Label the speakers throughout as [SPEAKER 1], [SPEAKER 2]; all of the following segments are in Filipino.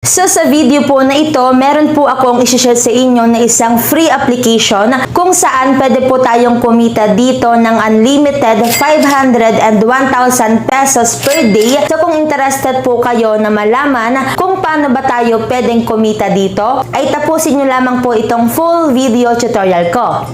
[SPEAKER 1] So sa video po na ito, meron po akong isi-share sa inyo na isang free application kung saan pwede po tayong kumita dito ng unlimited 500 and 1,000 pesos per day. So kung interested po kayo na malaman kung paano ba tayo pwedeng kumita dito, ay tapusin nyo lamang po itong full video tutorial ko.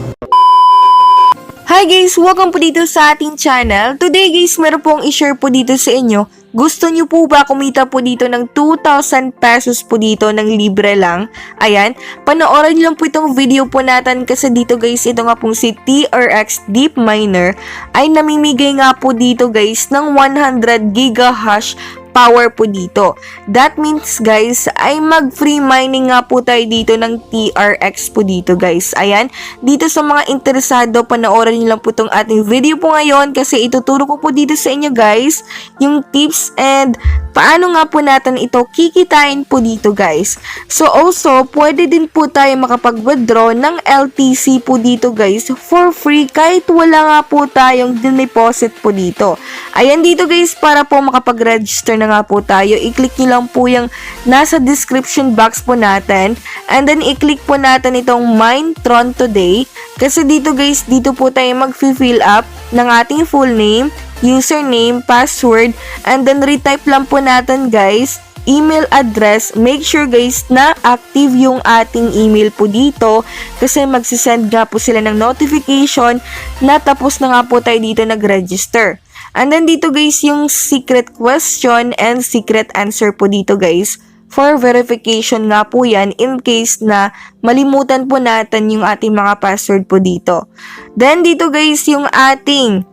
[SPEAKER 2] Hi guys! Welcome po dito sa ating channel. Today guys, meron pong i-share po dito sa inyo. Gusto nyo po ba kumita po dito ng 2,000 pesos po dito ng libre lang? Ayan, panoorin nyo lang po itong video po natin kasi dito guys, ito nga pong si TRX Deep Miner ay namimigay nga po dito guys ng 100 gigahash power po dito. That means guys, ay mag-free mining nga po tayo dito ng TRX po dito guys. Ayan, dito sa mga interesado, panoorin nyo lang po itong ating video po ngayon kasi ituturo ko po dito sa inyo guys yung tips and paano nga po natin ito kikitain po dito guys. So also, pwede din po tayo makapag-withdraw ng LTC po dito guys for free kahit wala nga po tayong deposit po dito. Ayan dito guys, para po makapag-register na nga po tayo, i-click nyo lang po yung nasa description box po natin and then i-click po natin itong Mine Tron Today kasi dito guys, dito po tayo mag-fill up ng ating full name, username, password, and then retype lang po natin guys email address. Make sure guys na active yung ating email po dito kasi magsisend nga po sila ng notification na tapos na nga po tayo dito nag-register. And then dito guys yung secret question and secret answer po dito guys. For verification nga po yan in case na malimutan po natin yung ating mga password po dito. Then dito guys yung ating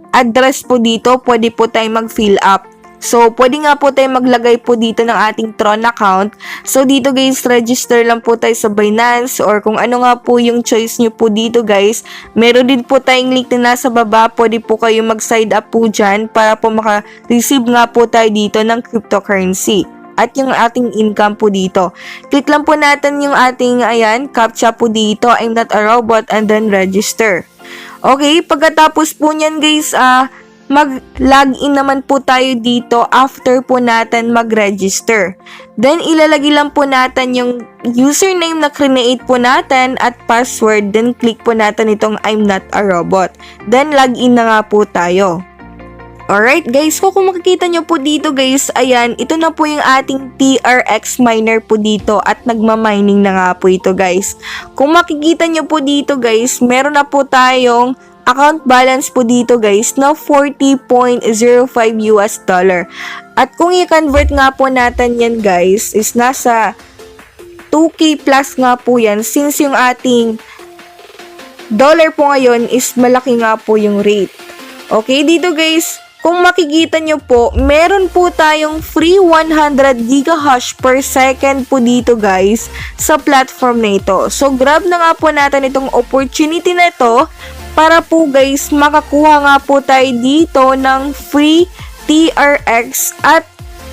[SPEAKER 2] address po dito, pwede po tayo mag-fill up. So, pwede nga po tayo maglagay po dito ng ating Tron account. So, dito guys, register lang po tayo sa Binance or kung ano nga po yung choice nyo po dito guys. Meron din po tayong link na nasa baba. Pwede po kayo mag-side up po dyan para po maka-receive nga po tayo dito ng cryptocurrency at yung ating income po dito. Click lang po natin yung ating, ayan, captcha po dito, I'm not a robot, and then register. Okay, pagkatapos po nyan guys, mag-login naman po tayo dito after po natin mag-register. Then, ilalagay lang po natin yung username na create po natin at password. Then, click po natin itong I'm not a robot. Then, login na nga po tayo. Alright guys, kung makikita nyo po dito guys, ayan, ito na po yung ating TRX miner po dito at nagmamining na nga po ito guys. Kung makikita nyo po dito guys, meron na po tayong account balance po dito guys na $40.05 US. At kung i-convert nga po natin yan guys, is nasa 2K plus nga po yan since yung ating dollar po ngayon is malaki nga po yung rate. Okay, dito guys, kung makikita nyo po, meron po tayong free 100 gigahash per second po dito guys sa platform na ito. So, grab na nga po natin itong opportunity na ito para po guys, makakuha nga po tayo dito ng free TRX at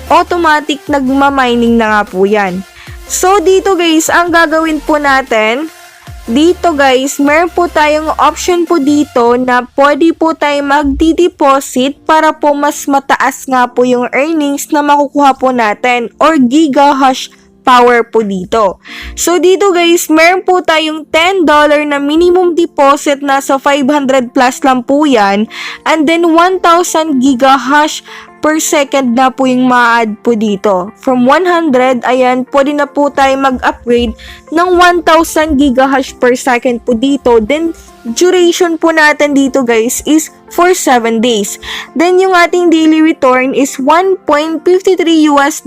[SPEAKER 2] automatic nagmamining na nga po yan. So, dito guys, ang gagawin po natin, dito guys, meron po tayong option po dito na pwede po tayo magdi-deposit para po mas mataas nga po yung earnings na makukuha po natin or gigahash power po dito. So dito guys, meron po tayong $10 na minimum deposit na sa 500 plus lang po yan and then 1,000 gigahash per second na po yung ma-add po dito. From 100, ayan, pwede na po tayo mag-upgrade ng 1,000 gigahash per second po dito. Then, duration po natin dito guys is for 7 days. Then, yung ating daily return is $1.53 US.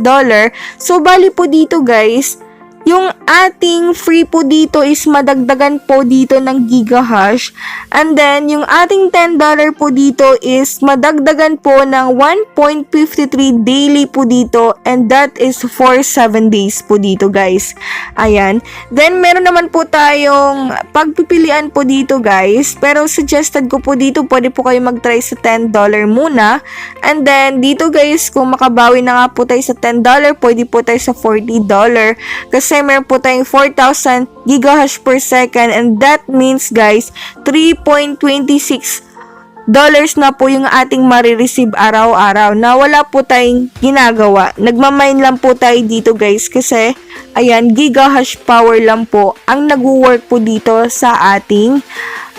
[SPEAKER 2] So, bali po dito guys, yung ating free po dito is madagdagan po dito ng gigahash. And then, yung ating $10 po dito is madagdagan po ng 1.53 daily po dito. And that is for 7 days po dito guys. Ayan. Then, meron naman po tayong pagpipilian po dito guys. Pero suggested ko po dito, pwede po kayo mag-try sa $10 muna. And then, dito guys, kung makabawi na nga po tayo sa $10, pwede po tayo sa $40. Kasi meron po tayong 4,000 gigahash per second and that means guys 3.26 dollars na po yung ating marireceive araw-araw na wala po tayong ginagawa. Nagmamine lang po tayo dito guys kasi ayan, gigahash power lang po ang nag-work po dito sa ating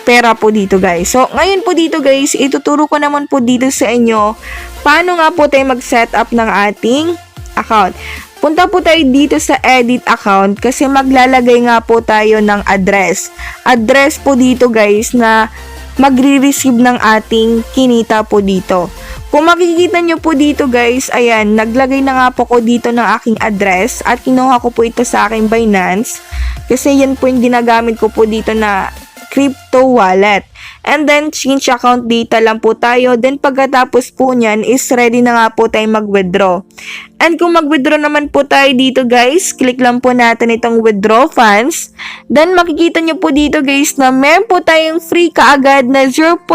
[SPEAKER 2] pera po dito guys. So ngayon po dito guys, ituturo ko naman po dito sa inyo paano nga po tayo mag-set up ng ating account. Punta po tayo dito sa edit account kasi maglalagay nga po tayo ng address. Address po dito guys na magre-receive ng ating kinita po dito. Kung makikita nyo po dito guys, ayan, naglagay na nga po ko dito ng aking address at kinuha ko po ito sa aking Binance kasi yan po yung ginagamit ko po dito na crypto wallet. And then, change account data lang po tayo. Then, pagkatapos po nyan is ready na nga po tayo mag-withdraw. And kung mag-withdraw naman po tayo dito guys, click lang po natin itong withdraw funds. Then, makikita nyo po dito guys na meron po tayong free kaagad na 0.05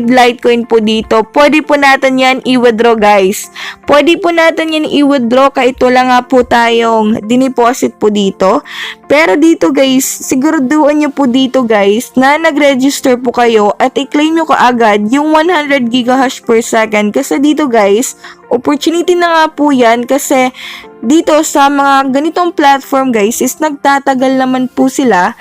[SPEAKER 2] Litecoin po dito. Pwede po natin yan i-withdraw guys. Pwede po natin yan i-withdraw kahit wala nga po tayong diniposit po dito. Pero dito guys, siguraduhan nyo po dito guys na nag-register po kayo at i-claim nyo kaagad yung 100 gigahash per second. Kasi dito guys, opportunity na nga po yan kasi dito sa mga ganitong platform guys is nagtatagal naman po sila.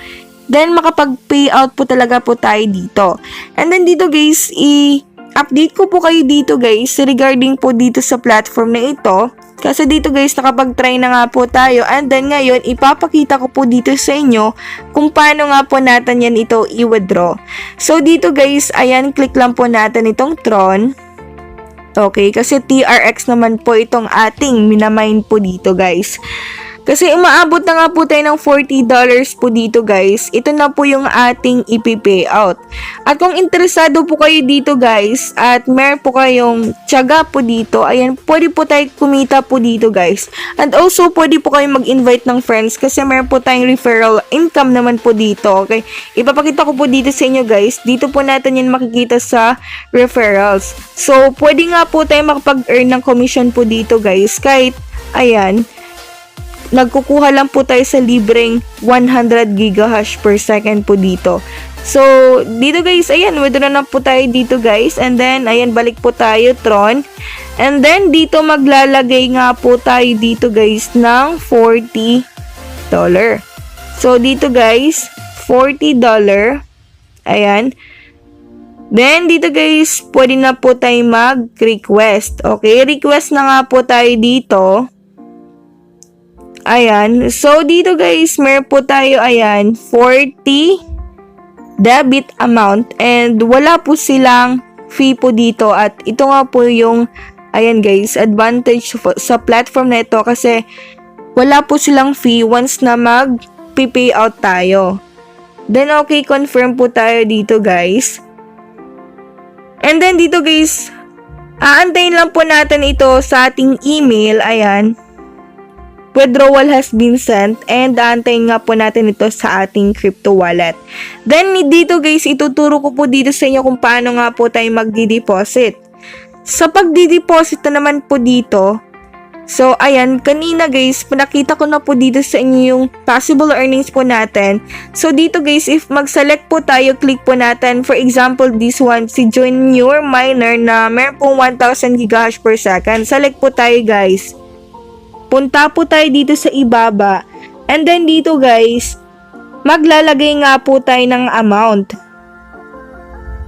[SPEAKER 2] Then makapag-payout po talaga po tayo dito. And then dito guys, i-update ko po kayo dito guys regarding po dito sa platform na ito. Kasi dito guys, nakapag-try na nga po tayo. And then ngayon, ipapakita ko po dito sa inyo kung paano nga po natin yan ito i-withdraw. So dito guys, ayan, click lang po natin itong Tron. Okay, kasi TRX naman po itong ating minamine po dito guys. Kasi umaabot na nga po tayo ng $40 po dito guys. Ito na po yung ating ipi-payout. At kung interesado po kayo dito guys at meron po kayong tiyaga po dito, ayan, pwede po tayo kumita po dito guys. And also, pwede po kayo mag-invite ng friends kasi meron po tayong referral income naman po dito. Okay, ipapakita ko po dito sa inyo guys. Dito po natin yan makikita sa referrals. So, pwede nga po tayo makapag-earn ng commission po dito guys. Kahit, ayan, nagkukuha lang po tayo sa libreng 100 gigahash per second po dito. So, dito guys, ayan, withdraw na po tayo dito guys. And then, ayan, balik po tayo, Tron. And then, dito maglalagay nga po tayo dito guys ng $40. So, dito guys, $40. Ayan. Then, dito guys, pwede na po tayo mag-request. Okay, request na nga po tayo dito. Ayan. So, dito guys, meron po tayo, ayan, 40 debit amount and wala po silang fee po dito at ito nga po yung, ayan guys, advantage sa platform na ito kasi wala po silang fee once na mag-payout tayo. Then, okay, confirm po tayo dito guys. And then, dito guys, aantayin lang po natin ito sa ating email, ayan. Withdrawal has been sent and aantayin nga po natin ito sa ating crypto wallet. Then dito guys, ituturo ko po dito sa inyo kung paano nga po tayo magdi-deposit. Sa pagdi-deposit na naman po dito, so ayan, kanina guys, nakita ko na po dito sa inyo yung possible earnings po natin. So dito guys, if mag-select po tayo, click po natin, for example, this one, si join your miner na meron pong 1,000 gigahash per second. Select po tayo guys. Punta po tayo dito sa ibaba. And then dito guys, maglalagay nga po tayo ng amount.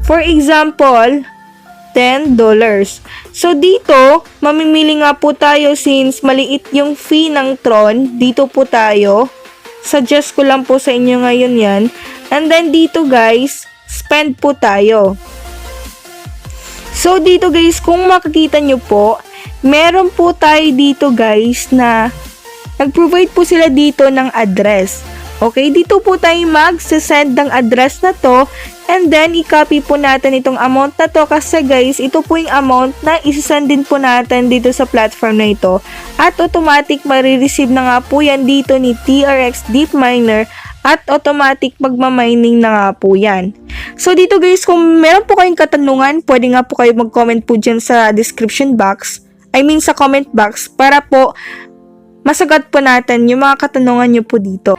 [SPEAKER 2] For example, $10. So dito, mamimili nga po tayo since maliit yung fee ng Tron. Dito po tayo. Suggest ko lang po sa inyo ngayon yan. And then dito guys, spend po tayo. So dito guys, kung makikita nyo po, meron po tayo dito guys na nag-provide po sila dito ng address. Okay, dito po tayo mag-send ng address na to and then i-copy po natin itong amount na to kasi guys, ito po yung amount na isasend din po natin dito sa platform na ito at automatic marireceive na nga po yan dito ni TRX Deep Miner at automatic magmamining na nga po yan. So dito guys, kung meron po kayong katanungan, pwede nga po kayo mag-comment po dyan sa description box. Sa comment box para po masagot po natin yung mga katanungan nyo po dito.